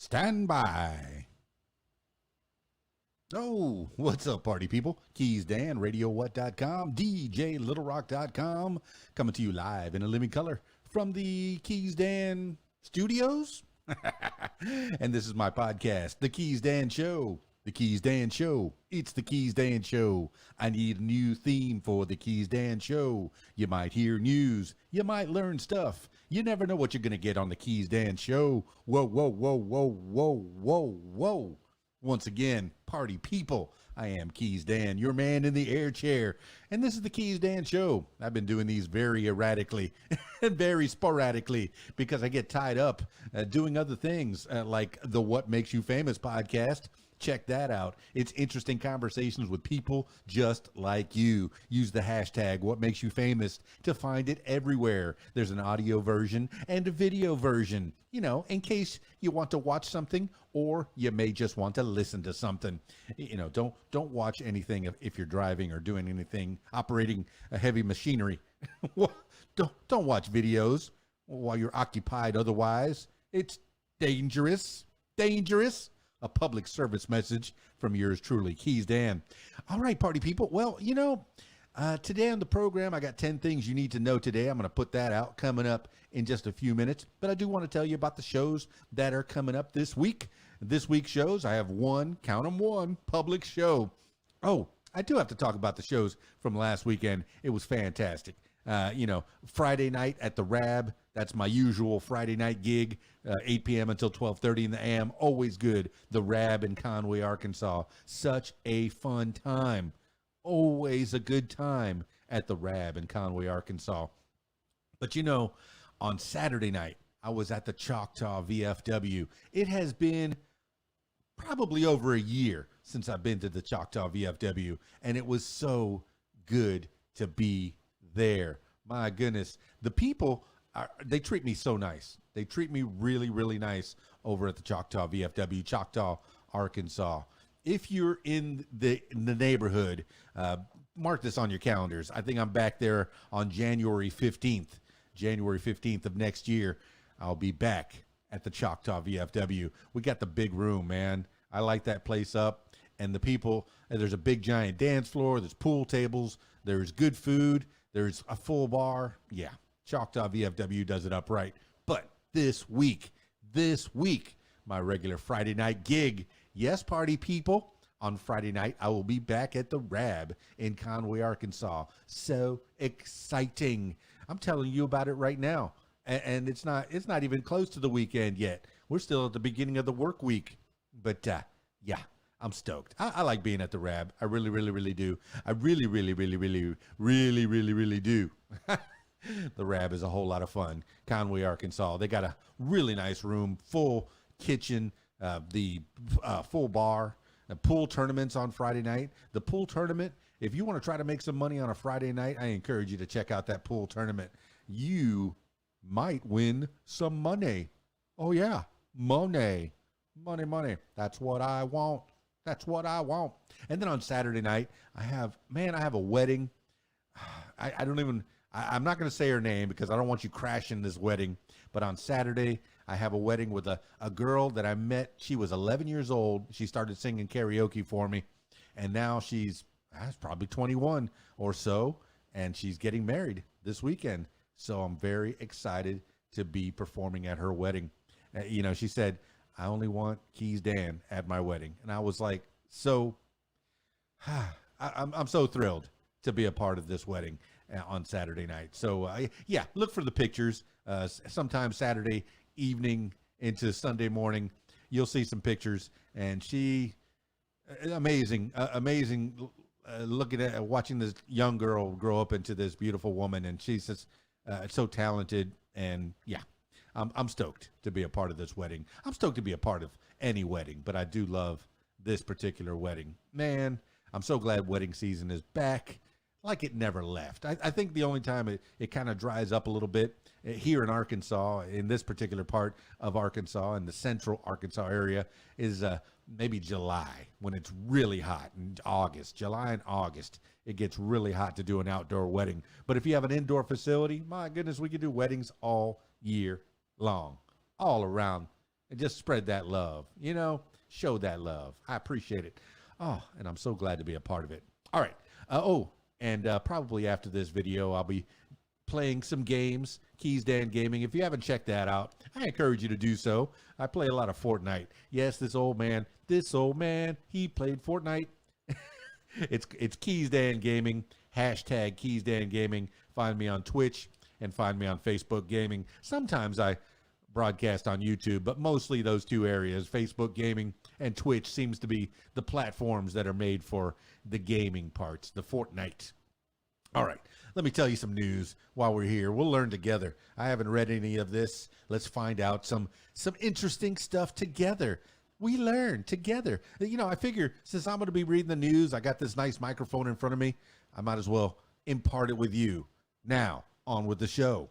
Stand by. Oh, what's up, party people? KeysDAN, RadioWhat.com, DJLittleRock.com, coming to you live in a living color from the KeysDAN studios. And this is my podcast, The KeysDAN Show. The KeysDAN Show. It's the KeysDAN Show. I need a new theme for the KeysDAN Show. You might hear news. You might learn stuff. You never know what you're going to get on the KeysDAN Show. Whoa, whoa, whoa, whoa, whoa, whoa, whoa. Once again, party people, I am KeysDAN, your man in the air chair, and this is the KeysDAN Show. I've been doing these very erratically and very sporadically because I get tied up doing other things like the What Makes You Famous podcast. Check that out. It's interesting conversations with people just like you. Use the hashtag What Makes You Famous to find it everywhere. There's an audio version and a video version, you know, in case you want to watch something or you may just want to listen to something. You know, don't watch anything if you're driving or doing anything, operating a heavy machinery. Don't watch videos while you're occupied otherwise. It's dangerous. Dangerous. A public service message from yours truly, KeysDAN. All right, party people. Well, you know, today on the program, I got 10 things you need to know today. I'm going to put that out coming up in just a few minutes. But I do want to tell you about the shows that are coming up this week. This week's shows, I have one, count them one, public show. Oh, I do have to talk about the shows from last weekend. It was fantastic. You know, Friday night at the Rab. That's my usual Friday night gig, 8 p.m. until 12:30 in the a.m. Always good. The Rab in Conway, Arkansas. Such a fun time. Always a good time at the Rab in Conway, Arkansas. But you know, on Saturday night, I was at the Choctaw VFW. It has been probably over a year since I've been to the Choctaw VFW, and it was so good to be there. My goodness, the people they treat me so nice. They treat me really, really nice over at the Choctaw VFW, Choctaw, Arkansas. If you're in the neighborhood, mark this on your calendars. I think I'm back there on January 15th of next year. I'll be back at the Choctaw VFW. We got the big room, man. I light that place up, and the people, and there's a big giant dance floor. There's pool tables. There's good food. There's a full bar. Yeah, Choctaw VFW does it up right. But this week, my regular Friday night gig. Yes, party people. On Friday night, I will be back at the Rab in Conway, Arkansas. So exciting. I'm telling you about it right now. And it's not even close to the weekend yet. We're still at the beginning of the work week. But yeah, I'm stoked. I like being at the Rab. I really, really, really do. I really, really, really, really, really, really, really do. The Rab is a whole lot of fun. Conway, Arkansas. They got a really nice room, full kitchen, the full bar, pool tournaments on Friday night. The pool tournament, if you want to try to make some money on a Friday night, I encourage you to check out that pool tournament. You might win some money. Oh, yeah, money. Money. That's what I want. That's what I want. And then on Saturday night, I have a wedding. I'm not going to say her name because I don't want you crashing this wedding. But on Saturday, I have a wedding with a girl that I met. She was 11 years old. She started singing karaoke for me. And now she's probably 21 or so. And she's getting married this weekend. So I'm very excited to be performing at her wedding. You know, she said, I only want KeysDAN at my wedding. And I was like, I'm so thrilled to be a part of this wedding on Saturday night. So yeah, look for the pictures. Sometime Saturday evening into Sunday morning, you'll see some pictures. And she, amazing, looking at watching this young girl grow up into this beautiful woman. And she's just so talented. And yeah, I'm stoked to be a part of this wedding. I'm stoked to be a part of any wedding, but I do love this particular wedding. Man, I'm so glad wedding season is back like it never left. I think the only time it kind of dries up a little bit here in Arkansas, in this particular part of Arkansas, in the central Arkansas area, is maybe July when it's really hot. In August, July and August, it gets really hot to do an outdoor wedding. But if you have an indoor facility, my goodness, we could do weddings all year long, all around and just spread that love. Show that love. I appreciate it. Oh, and I'm so glad to be a part of it. All right. And probably after this video, I'll be playing some games, KeysDAN Gaming. If you haven't checked that out, I encourage you to do so. I play a lot of Fortnite. Yes, this old man, he played Fortnite. It's KeysDAN Gaming, hashtag KeysDAN Gaming. Find me on Twitch and find me on Facebook Gaming. Sometimes I broadcast on YouTube, but mostly those two areas, Facebook Gaming and Twitch, seems to be the platforms that are made for the gaming parts, the Fortnite. All right, let me tell you some news while we're here. We'll learn together. I haven't read any of this. Let's find out some interesting stuff together. We learn together. I figure since I'm going to be reading the news, I got this nice microphone in front of me. I might as well impart it with you. Now, on with the show.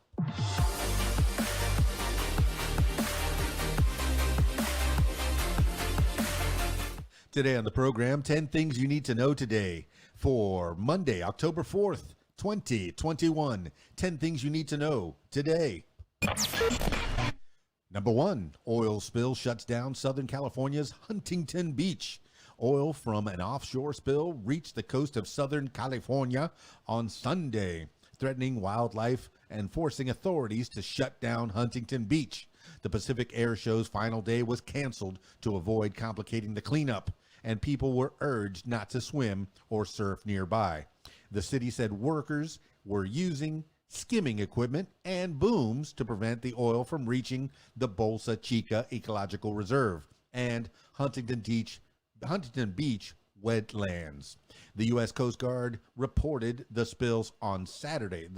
Today on the program, 10 things you need to know today for Monday, October 4th, 2021. 10 things you need to know today. Number 1, oil spill shuts down Southern California's Huntington Beach. Oil from an offshore spill reached the coast of Southern California on Sunday, threatening wildlife and forcing authorities to shut down Huntington Beach. The Pacific Air Show's final day was canceled to avoid complicating the cleanup, and people were urged not to swim or surf nearby. The city said workers were using skimming equipment and booms to prevent the oil from reaching the Bolsa Chica Ecological Reserve and Huntington Beach wetlands. The U.S. Coast Guard reported the spill on Saturday.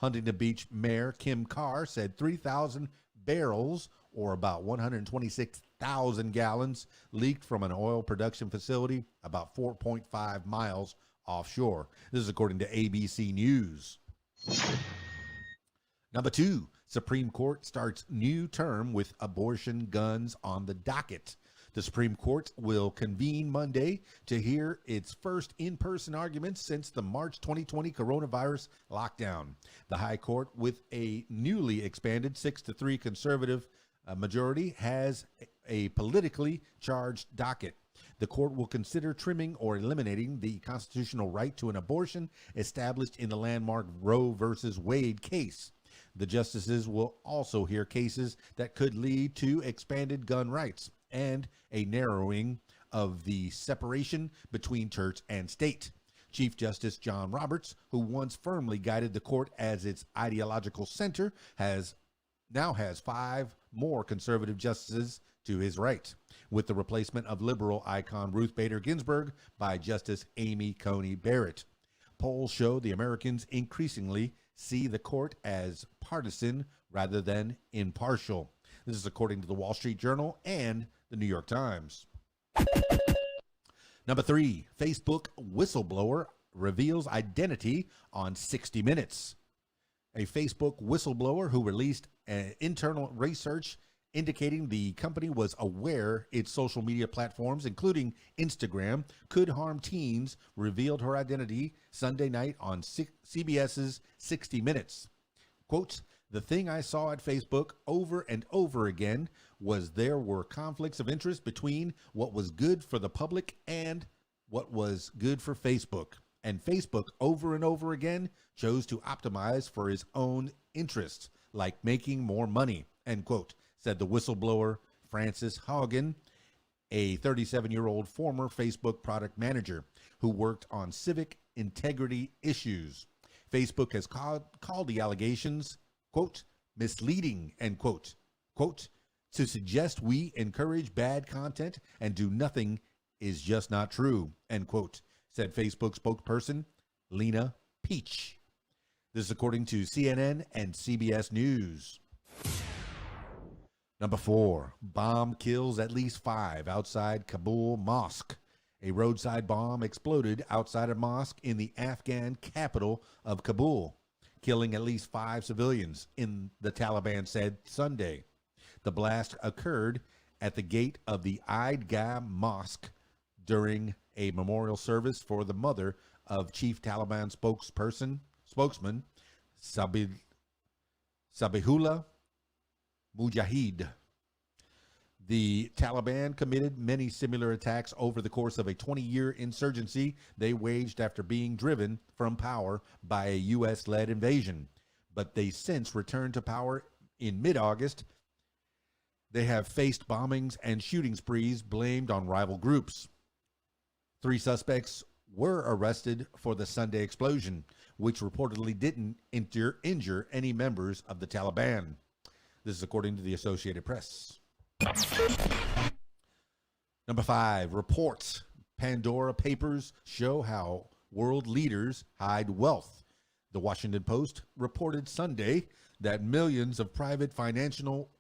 Huntington Beach Mayor Kim Carr said 3,000 barrels, or about 126,000 gallons, leaked from an oil production facility about 4.5 miles offshore. This is according to ABC News. Number 2, Supreme Court starts new term with abortion guns on the docket. The Supreme Court will convene Monday to hear its first in-person arguments since the March 2020 coronavirus lockdown. The High Court, with a newly expanded 6-3 conservative majority, has a politically charged docket. The court will consider trimming or eliminating the constitutional right to an abortion established in the landmark Roe v. Wade case. The justices will also hear cases that could lead to expanded gun rights and a narrowing of the separation between church and state. Chief Justice John Roberts, who once firmly guided the court as its ideological center, now has 5 more conservative justices to his right, with the replacement of liberal icon Ruth Bader Ginsburg by Justice Amy Coney Barrett. Polls show the Americans increasingly see the court as partisan rather than impartial. This is according to the Wall Street Journal and the New York Times. Number 3, Facebook whistleblower reveals identity on 60 Minutes. A Facebook whistleblower who released internal research indicating the company was aware its social media platforms, including Instagram, could harm teens, revealed her identity Sunday night on CBS's 60 Minutes. Quote, "The thing I saw at Facebook over and over again was there were conflicts of interest between what was good for the public and what was good for Facebook. And Facebook over and over again chose to optimize for his own interests, like making more money," end quote, said the whistleblower Frances Haugen, a 37-year-old former Facebook product manager who worked on civic integrity issues. Facebook has called the allegations, quote, "misleading," end quote. Quote, "to suggest we encourage bad content and do nothing is just not true," end quote, said Facebook spokesperson Lena Peach. This is according to CNN and CBS News. Number 4, bomb kills at least 5 outside Kabul mosque. A roadside bomb exploded outside a mosque in the Afghan capital of Kabul, killing at least 5 civilians, the Taliban said Sunday. The blast occurred at the gate of the Eidgah Mosque during a memorial service for the mother of Chief Taliban spokesman Sabihullah Mujahid. The Taliban committed many similar attacks over the course of a 20-year insurgency they waged after being driven from power by a U.S.-led invasion. But they since returned to power in mid-August. They have faced bombings and shooting sprees blamed on rival groups. 3 suspects were arrested for the Sunday explosion, which reportedly didn't injure any members of the Taliban. This is according to the Associated Press. Number 5, reports Pandora Papers show how world leaders hide wealth. The Washington Post reported Sunday that millions of private financial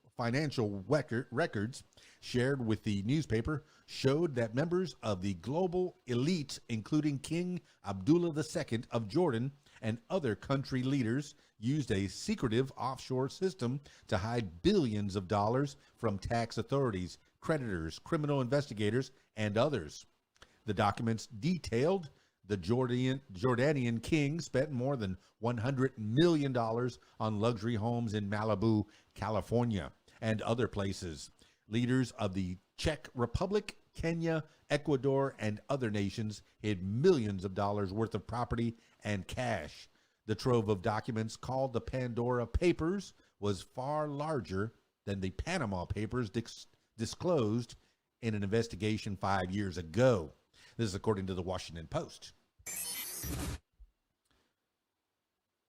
records shared with the newspaper showed that members of the global elite, including King Abdullah II of Jordan and other country leaders, used a secretive offshore system to hide billions of dollars from tax authorities, creditors, criminal investigators, and others. The documents detailed the Jordanian king spent more than $100 million on luxury homes in Malibu, California, and other places. Leaders of the Czech Republic, Kenya, Ecuador, and other nations hid millions of dollars worth of property and cash. The trove of documents called the Pandora Papers was far larger than the Panama Papers disclosed in an investigation 5 years ago. This is according to the Washington Post.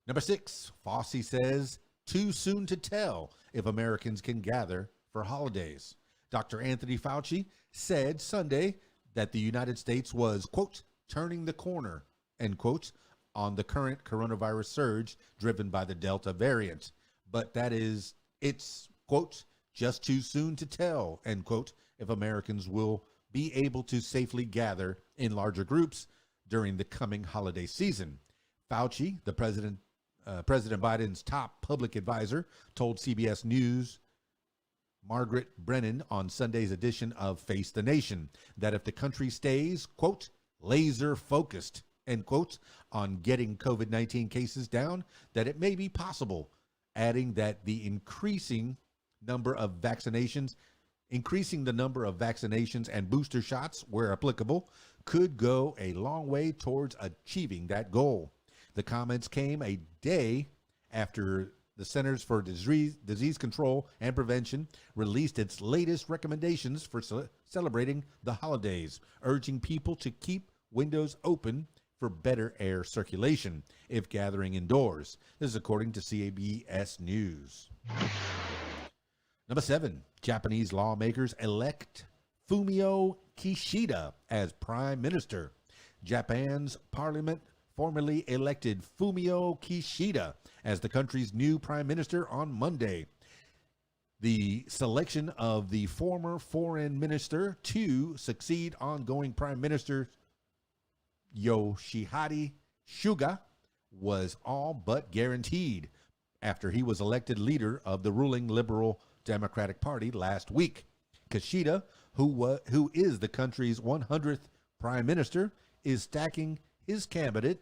Number 6, Fauci says too soon to tell if Americans can gather for holidays. Dr. Anthony Fauci said Sunday that the United States was, quote, turning the corner, end quote, on the current coronavirus surge driven by the Delta variant. But that is, it's, quote, just too soon to tell, end quote, if Americans will be able to safely gather in larger groups during the coming holiday season. Fauci, the President Biden's top public advisor, told CBS News Margaret Brennan on Sunday's edition of Face the Nation that if the country stays, quote, laser focused, end quote, on getting COVID-19 cases down, that it may be possible, adding that the increasing the number of vaccinations and booster shots where applicable could go a long way towards achieving that goal. The comments came a day after the Centers for Disease Control and Prevention released its latest recommendations for celebrating the holidays, urging people to keep windows open for better air circulation if gathering indoors. This is according to CBS News. Number 7, Japanese lawmakers elect Fumio Kishida as prime minister. Japan's parliament formally elected Fumio Kishida as the country's new prime minister on Monday. The selection of the former foreign minister to succeed ongoing prime minister Yoshihide Suga was all but guaranteed after he was elected leader of the ruling Liberal Democratic Party last week. Kishida, who is the country's 100th prime minister, is stacking his cabinet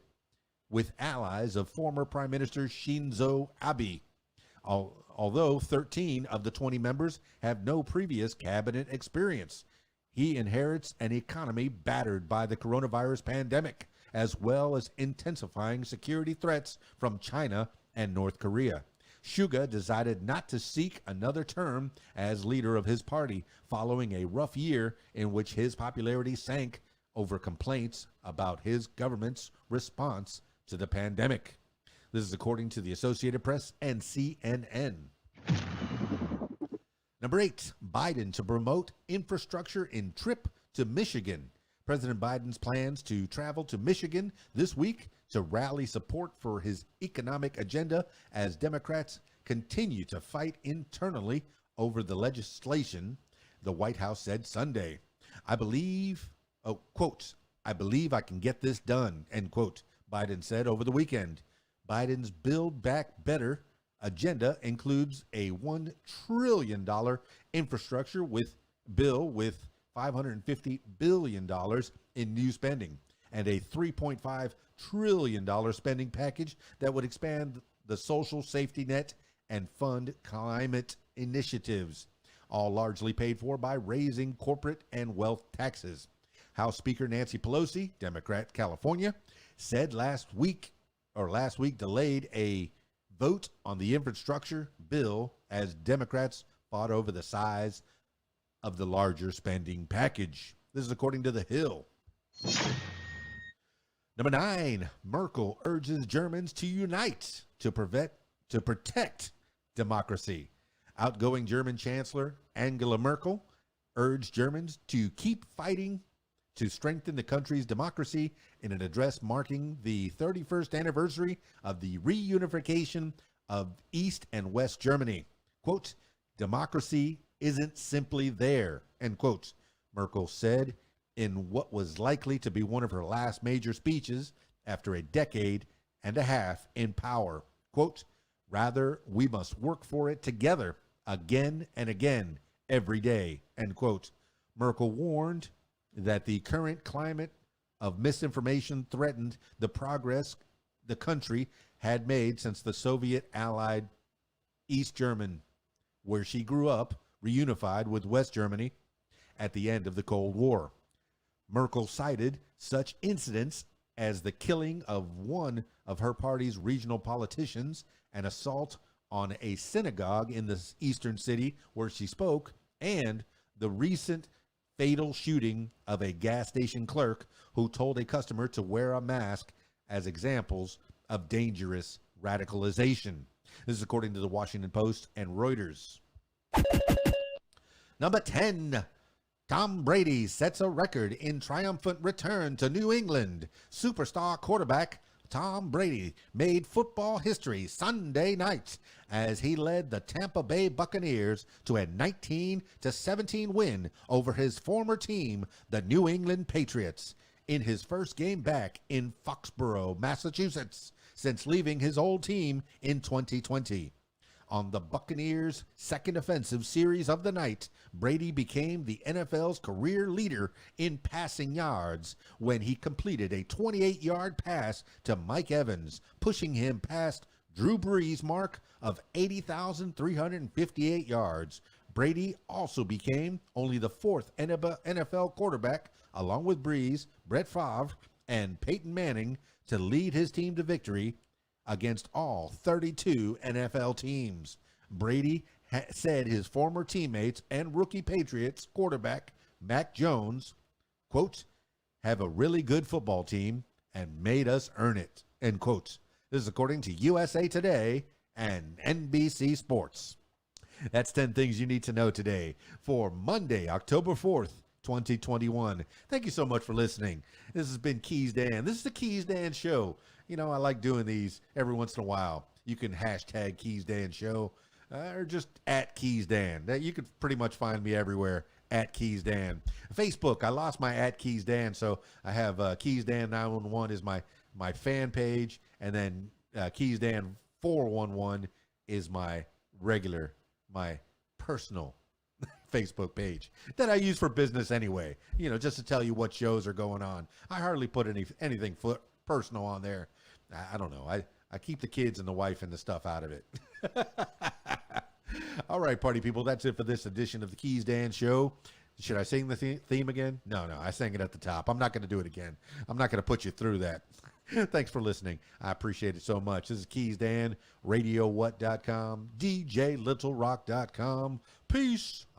with allies of former Prime Minister Shinzo Abe. Although 13 of the 20 members have no previous cabinet experience, he inherits an economy battered by the coronavirus pandemic, as well as intensifying security threats from China and North Korea. Suga decided not to seek another term as leader of his party following a rough year in which his popularity sank over complaints about his government's response to the pandemic. This is according to the Associated Press and CNN. Number 8, Biden to promote infrastructure in trip to Michigan. President Biden's plans to travel to Michigan this week to rally support for his economic agenda as Democrats continue to fight internally over the legislation, the White House said Sunday. I believe I can get this done, end quote, Biden said over the weekend. Biden's Build Back Better agenda includes a $1 trillion infrastructure bill with $550 billion in new spending and a $3.5 trillion spending package that would expand the social safety net and fund climate initiatives. all largely paid for by raising corporate and wealth taxes. House Speaker Nancy Pelosi, Democrat, California, said last week delayed a vote on the infrastructure bill as Democrats fought over the size of the larger spending package. This is according to The Hill. Number 9, Merkel urges Germans to unite to protect democracy. Outgoing German Chancellor Angela Merkel urged Germans to keep fighting to strengthen the country's democracy in an address marking the 31st anniversary of the reunification of East and West Germany. Quote, democracy isn't simply there, end quote, Merkel said in what was likely to be one of her last major speeches after a decade and a half in power. Quote, rather, we must work for it together again and again every day, end quote. Merkel warned that the current climate of misinformation threatened the progress the country had made since the Soviet allied East Germany, where she grew up, reunified with West Germany at the end of the Cold War. Merkel cited such incidents as the killing of one of her party's regional politicians, an assault on a synagogue in the eastern city where she spoke, and the recent fatal shooting of a gas station clerk who told a customer to wear a mask as examples of dangerous radicalization. This is according to the Washington Post and Reuters. Number 10, Tom Brady sets a record in triumphant return to New England. Superstar quarterback Tom Brady made football history Sunday night as he led the Tampa Bay Buccaneers to a 19-17 win over his former team, the New England Patriots, in his first game back in Foxborough, Massachusetts, since leaving his old team in 2020. On the Buccaneers' second offensive series of the night, Brady became the NFL's career leader in passing yards when he completed a 28-yard pass to Mike Evans, pushing him past Drew Brees' mark of 80,358 yards. Brady also became only the fourth NFL quarterback, along with Brees, Brett Favre, and Peyton Manning, to lead his team to victory against all 32 NFL teams. Brady said his former teammates and rookie Patriots quarterback Mac Jones, quote, have a really good football team and made us earn it, end quote. This is according to USA Today and NBC Sports. That's 10 things you need to know today for Monday, October 4th, 2021. Thank you so much for listening. This has been KeysDAN. This is the KeysDAN Show. You know, I like doing these every once in a while. You can hashtag KeysDAN Show or just at KeysDAN. You can pretty much find me everywhere at KeysDAN. Facebook, I lost my at KeysDAN, so I have KeysDAN 911 is my fan page, and then KeysDAN 411 is my personal Facebook page that I use for business anyway, you know, just to tell you what shows are going on. I hardly put anything personal on there. I don't know. I keep the kids and the wife and the stuff out of it. All right, party people, that's it for this edition of the KeysDAN Show. Should I sing the theme again? No, I sang it at the top. I'm not going to do it again. I'm not going to put you through that. Thanks for listening. I appreciate it so much. This is KeysDAN, RadioWhat.com, DJLittleRock.com. Peace.